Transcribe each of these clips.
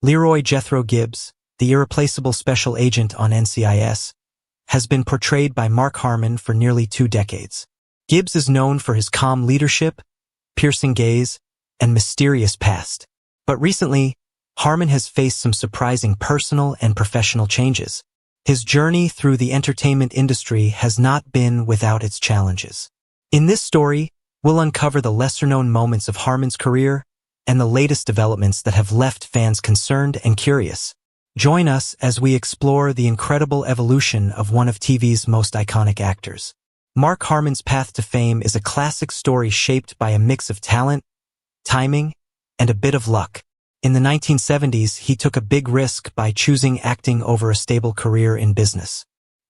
Leroy Jethro Gibbs, the irreplaceable special agent on NCIS, has been portrayed by Mark Harmon for nearly 2 decades. Gibbs is known for his calm leadership, piercing gaze, and mysterious past. But recently, Harmon has faced some surprising personal and professional changes. His journey through the entertainment industry has not been without its challenges. In this story, we'll uncover the lesser-known moments of Harmon's career and the latest developments that have left fans concerned and curious. Join us as we explore the incredible evolution of one of TV's most iconic actors. Mark Harmon's path to fame is a classic story shaped by a mix of talent, timing, and a bit of luck. In the 1970s, he took a big risk by choosing acting over a stable career in business.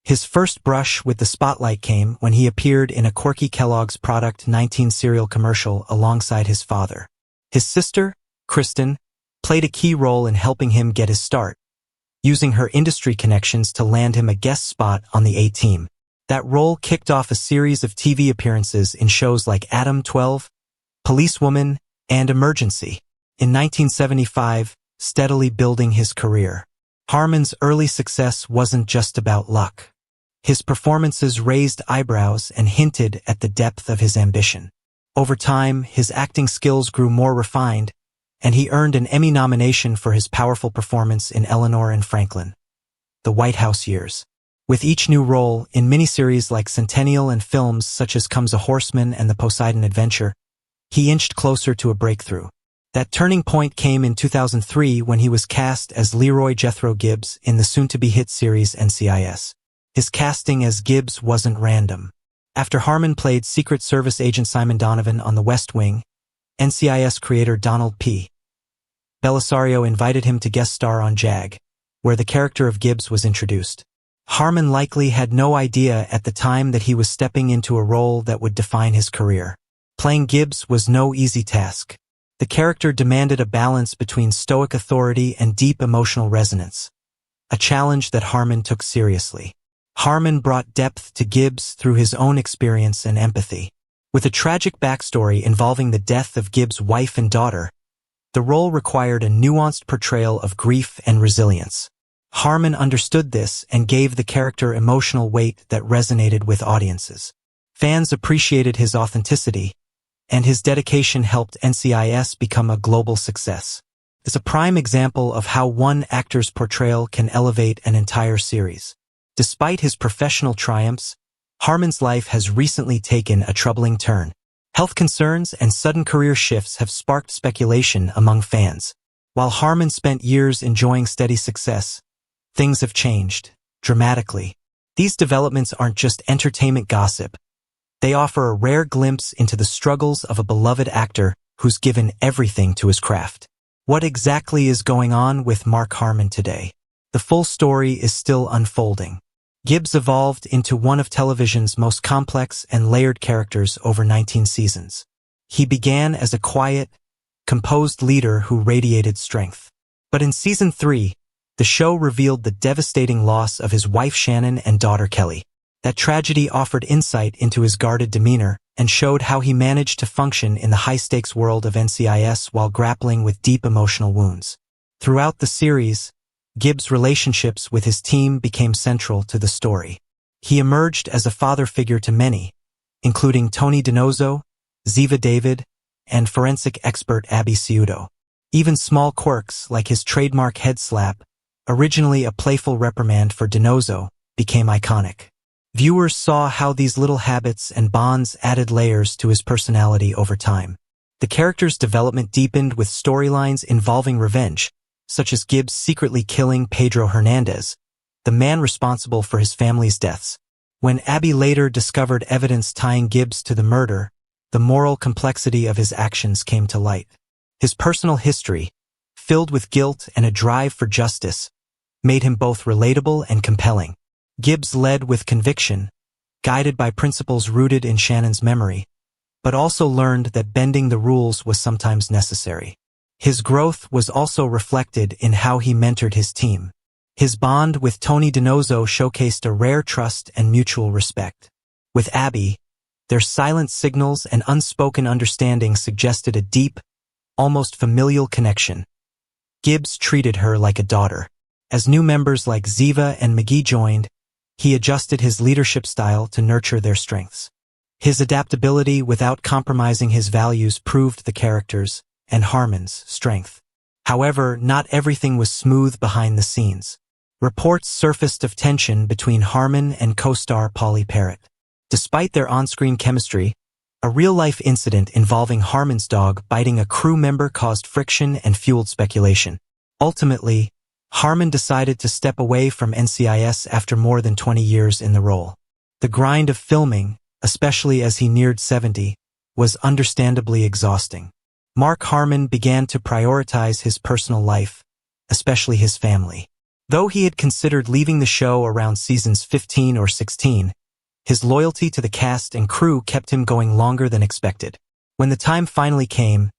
His first brush with the spotlight came when he appeared in a quirky Kellogg's Product 19 cereal commercial alongside his father. His sister, Kristen, played a key role in helping him get his start, using her industry connections to land him a guest spot on the A-Team. That role kicked off a series of TV appearances in shows like Adam 12, Policewoman, and Emergency. In 1975, steadily building his career. Harmon's early success wasn't just about luck. His performances raised eyebrows and hinted at the depth of his ambition. Over time, his acting skills grew more refined, and he earned an Emmy nomination for his powerful performance in Eleanor and Franklin, The White House Years. With each new role, in miniseries like Centennial and films such as Comes a Horseman and The Poseidon Adventure, he inched closer to a breakthrough. That turning point came in 2003 when he was cast as Leroy Jethro Gibbs in the soon-to-be-hit series NCIS. His casting as Gibbs wasn't random. After Harmon played Secret Service agent Simon Donovan on The West Wing, NCIS creator Donald P. Bellisario invited him to guest star on JAG, where the character of Gibbs was introduced. Harmon likely had no idea at the time that he was stepping into a role that would define his career. Playing Gibbs was no easy task. The character demanded a balance between stoic authority and deep emotional resonance, a challenge that Harmon took seriously. Harmon brought depth to Gibbs through his own experience and empathy. With a tragic backstory involving the death of Gibbs' wife and daughter, the role required a nuanced portrayal of grief and resilience. Harmon understood this and gave the character emotional weight that resonated with audiences. Fans appreciated his authenticity, and his dedication helped NCIS become a global success. It's a prime example of how one actor's portrayal can elevate an entire series. Despite his professional triumphs, Harmon's life has recently taken a troubling turn. Health concerns and sudden career shifts have sparked speculation among fans. While Harmon spent years enjoying steady success, things have changed dramatically. These developments aren't just entertainment gossip. They offer a rare glimpse into the struggles of a beloved actor who's given everything to his craft. What exactly is going on with Mark Harmon today? The full story is still unfolding. Gibbs evolved into one of television's most complex and layered characters over 19 seasons. He began as a quiet, composed leader who radiated strength. But in Season 3, the show revealed the devastating loss of his wife Shannon and daughter Kelly. That tragedy offered insight into his guarded demeanor and showed how he managed to function in the high-stakes world of NCIS while grappling with deep emotional wounds. Throughout the series, Gibbs' relationships with his team became central to the story. He emerged as a father figure to many, including Tony DiNozzo, Ziva David, and forensic expert Abby Ciuto. Even small quirks like his trademark head slap, originally a playful reprimand for DiNozzo, became iconic. Viewers saw how these little habits and bonds added layers to his personality over time. The character's development deepened with storylines involving revenge, such as Gibbs secretly killing Pedro Hernandez, the man responsible for his family's deaths. When Abby later discovered evidence tying Gibbs to the murder, the moral complexity of his actions came to light. His personal history, filled with guilt and a drive for justice, made him both relatable and compelling. Gibbs led with conviction, guided by principles rooted in Shannon's memory, but also learned that bending the rules was sometimes necessary. His growth was also reflected in how he mentored his team. His bond with Tony DiNozzo showcased a rare trust and mutual respect. With Abby, their silent signals and unspoken understanding suggested a deep, almost familial connection. Gibbs treated her like a daughter. As new members like Ziva and McGee joined, he adjusted his leadership style to nurture their strengths. His adaptability without compromising his values proved the characters and Harmon's strength. However, not everything was smooth behind the scenes. Reports surfaced of tension between Harmon and co-star Polly Parrott. Despite their on-screen chemistry, a real-life incident involving Harmon's dog biting a crew member caused friction and fueled speculation. Ultimately, Harmon decided to step away from NCIS after more than 20 years in the role. The grind of filming, especially as he neared 70, was understandably exhausting. Mark Harmon began to prioritize his personal life, especially his family. Though he had considered leaving the show around seasons 15 or 16, his loyalty to the cast and crew kept him going longer than expected. When the time finally came,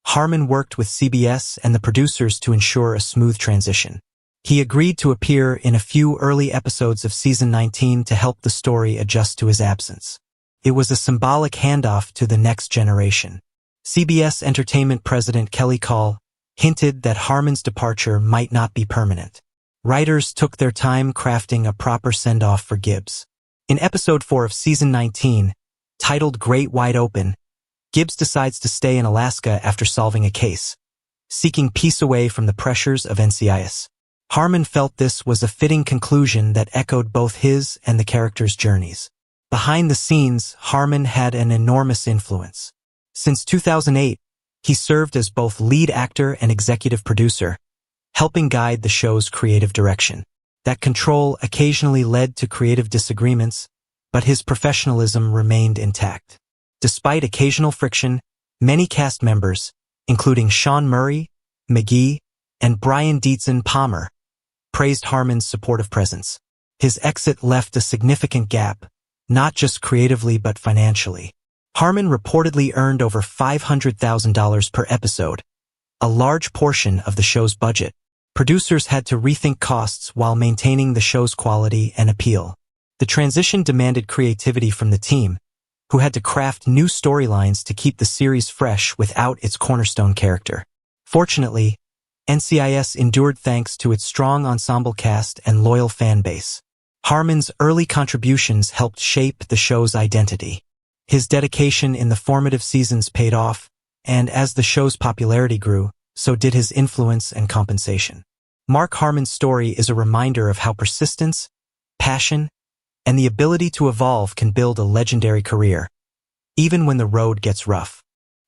Harmon worked with CBS and the producers to ensure a smooth transition. He agreed to appear in a few early episodes of season 19 to help the story adjust to his absence. It was a symbolic handoff to the next generation. CBS Entertainment President Kelly Call hinted that Harmon's departure might not be permanent. Writers took their time crafting a proper send-off for Gibbs. In episode 4 of season 19, titled Great Wide Open, Gibbs decides to stay in Alaska after solving a case, seeking peace away from the pressures of NCIS. Harmon felt this was a fitting conclusion that echoed both his and the characters' journeys. Behind the scenes, Harmon had an enormous influence. Since 2008, he served as both lead actor and executive producer, helping guide the show's creative direction. That control occasionally led to creative disagreements, but his professionalism remained intact. Despite occasional friction, many cast members, including Sean Murray, McGee, and Brian Dietzen Palmer, praised Harmon's supportive presence. His exit left a significant gap, not just creatively but financially. Harmon reportedly earned over $500,000 per episode, a large portion of the show's budget. Producers had to rethink costs while maintaining the show's quality and appeal. The transition demanded creativity from the team, who had to craft new storylines to keep the series fresh without its cornerstone character. Fortunately, NCIS endured thanks to its strong ensemble cast and loyal fan base. Harmon's early contributions helped shape the show's identity. His dedication in the formative seasons paid off, and as the show's popularity grew, so did his influence and compensation. Mark Harmon's story is a reminder of how persistence, passion, and the ability to evolve can build a legendary career, even when the road gets rough.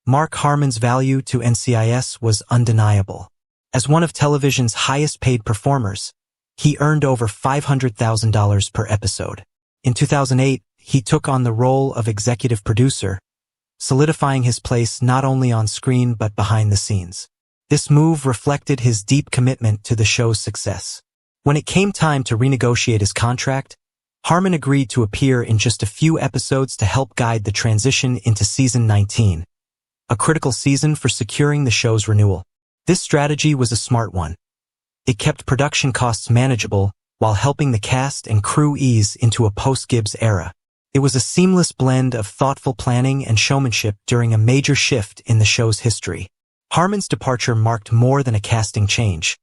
Mark Harmon's value to NCIS was undeniable. As one of television's highest-paid performers, he earned over $500,000 per episode. In 2008, he took on the role of executive producer, solidifying his place not only on screen but behind the scenes. This move reflected his deep commitment to the show's success. When it came time to renegotiate his contract, Harmon agreed to appear in just a few episodes to help guide the transition into season 19, a critical season for securing the show's renewal. This strategy was a smart one. It kept production costs manageable while helping the cast and crew ease into a post-Gibbs era. It was a seamless blend of thoughtful planning and showmanship during a major shift in the show's history. Harmon's departure marked more than a casting change.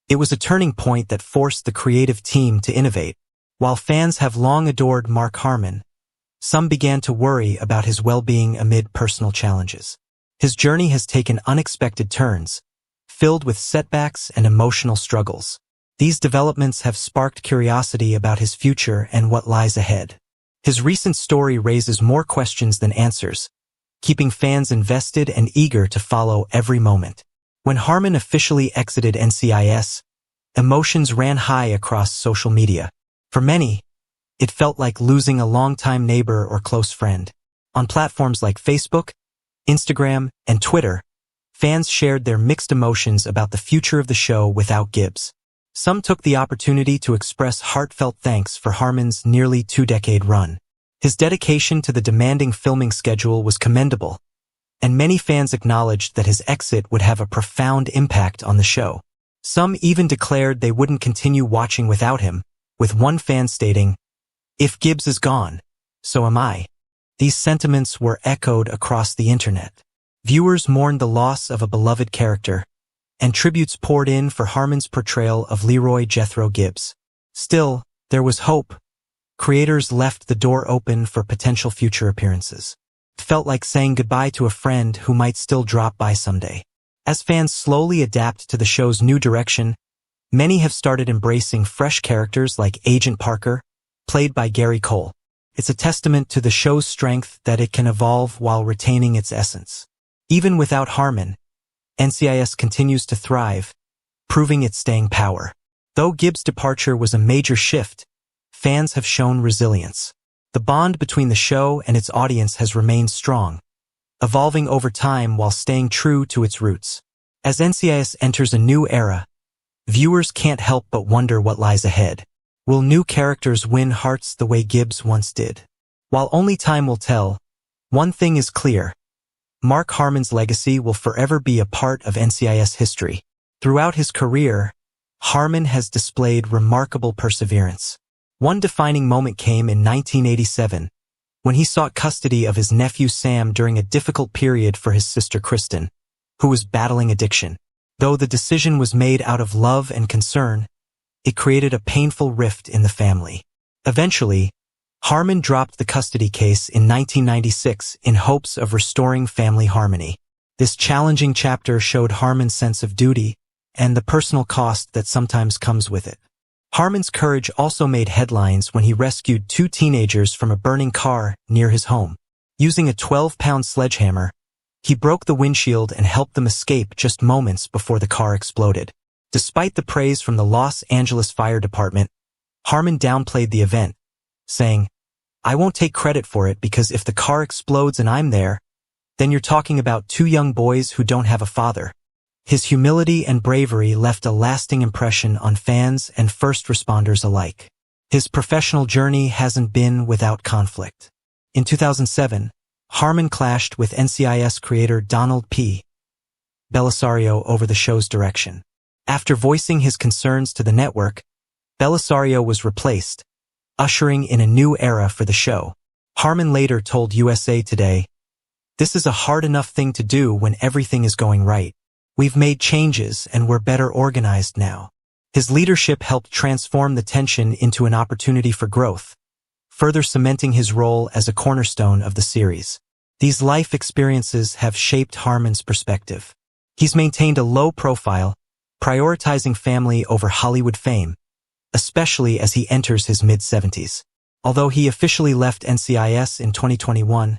It was a turning point that forced the creative team to innovate. While fans have long adored Mark Harmon, some began to worry about his well-being amid personal challenges. His journey has taken unexpected turns, filled with setbacks and emotional struggles. These developments have sparked curiosity about his future and what lies ahead. His recent story raises more questions than answers, keeping fans invested and eager to follow every moment. When Harmon officially exited NCIS, emotions ran high across social media. For many, it felt like losing a longtime neighbor or close friend. On platforms like Facebook, Instagram, and Twitter, fans shared their mixed emotions about the future of the show without Gibbs. Some took the opportunity to express heartfelt thanks for Harmon's nearly two-decade run. His dedication to the demanding filming schedule was commendable, and many fans acknowledged that his exit would have a profound impact on the show. Some even declared they wouldn't continue watching without him, with one fan stating, "If Gibbs is gone, so am I." These sentiments were echoed across the internet. Viewers mourned the loss of a beloved character, and tributes poured in for Harmon's portrayal of Leroy Jethro Gibbs. Still, there was hope. Creators left the door open for potential future appearances. It felt like saying goodbye to a friend who might still drop by someday. As fans slowly adapt to the show's new direction, many have started embracing fresh characters like Agent Parker, played by Gary Cole. It's a testament to the show's strength that it can evolve while retaining its essence. Even without Harmon, NCIS continues to thrive, proving its staying power. Though Gibbs' departure was a major shift, fans have shown resilience. The bond between the show and its audience has remained strong, evolving over time while staying true to its roots. As NCIS enters a new era, viewers can't help but wonder what lies ahead. Will new characters win hearts the way Gibbs once did? While only time will tell, one thing is clear. Mark Harmon's legacy will forever be a part of NCIS history. Throughout his career, Harmon has displayed remarkable perseverance. One defining moment came in 1987, when he sought custody of his nephew Sam during a difficult period for his sister Kristen, who was battling addiction. Though the decision was made out of love and concern, it created a painful rift in the family. Eventually, Harmon dropped the custody case in 1996 in hopes of restoring family harmony. This challenging chapter showed Harmon's sense of duty and the personal cost that sometimes comes with it. Harmon's courage also made headlines when he rescued two teenagers from a burning car near his home. Using a 12-pound sledgehammer, he broke the windshield and helped them escape just moments before the car exploded. Despite the praise from the Los Angeles Fire Department, Harmon downplayed the event, saying, "I won't take credit for it because if the car explodes and I'm there, then you're talking about two young boys who don't have a father." His humility and bravery left a lasting impression on fans and first responders alike. His professional journey hasn't been without conflict. In 2007, Harmon clashed with NCIS creator Donald P. Belisario over the show's direction. After voicing his concerns to the network, Belisario was replaced, ushering in a new era for the show. Harmon later told USA Today, "This is a hard enough thing to do when everything is going right. We've made changes and we're better organized now." His leadership helped transform the tension into an opportunity for growth, further cementing his role as a cornerstone of the series. These life experiences have shaped Harmon's perspective. He's maintained a low profile, prioritizing family over Hollywood fame, especially as he enters his mid-70s. Although he officially left NCIS in 2021,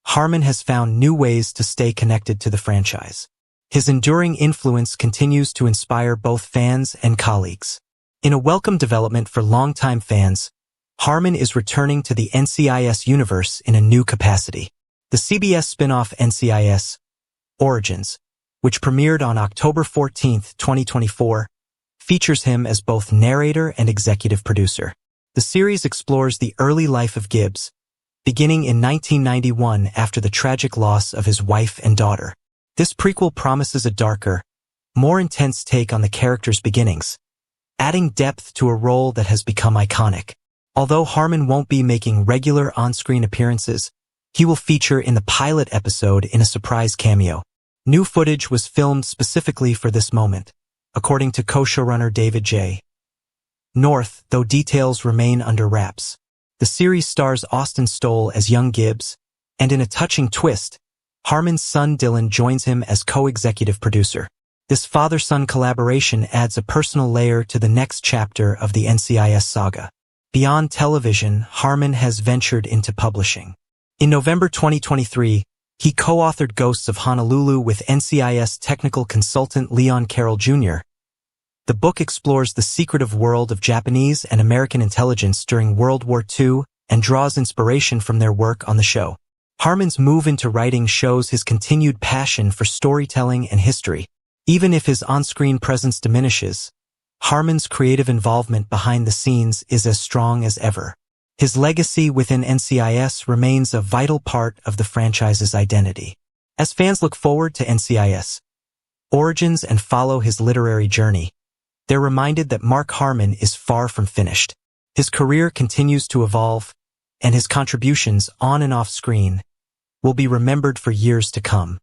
Harmon has found new ways to stay connected to the franchise. His enduring influence continues to inspire both fans and colleagues. In a welcome development for longtime fans, Harmon is returning to the NCIS universe in a new capacity. The CBS spin-off NCIS Origins, which premiered on October 14, 2024, features him as both narrator and executive producer. The series explores the early life of Gibbs, beginning in 1991 after the tragic loss of his wife and daughter. This prequel promises a darker, more intense take on the character's beginnings, adding depth to a role that has become iconic. Although Harmon won't be making regular on-screen appearances, he will feature in the pilot episode in a surprise cameo. New footage was filmed specifically for this moment, according to co-showrunner David J. North, though details remain under wraps. The series stars Austin Stoll as young Gibbs, and in a touching twist, Harmon's son Dylan joins him as co-executive producer. This father-son collaboration adds a personal layer to the next chapter of the NCIS saga. Beyond television, Harmon has ventured into publishing. In November 2023, he co-authored Ghosts of Honolulu with NCIS technical consultant Leon Carroll Jr. The book explores the secretive world of Japanese and American intelligence during World War II and draws inspiration from their work on the show. Harmon's move into writing shows his continued passion for storytelling and history. Even if his on-screen presence diminishes, Harmon's creative involvement behind the scenes is as strong as ever. His legacy within NCIS remains a vital part of the franchise's identity. As fans look forward to NCIS Origins and follow his literary journey, they're reminded that Mark Harmon is far from finished. His career continues to evolve, and his contributions on and off screen will be remembered for years to come.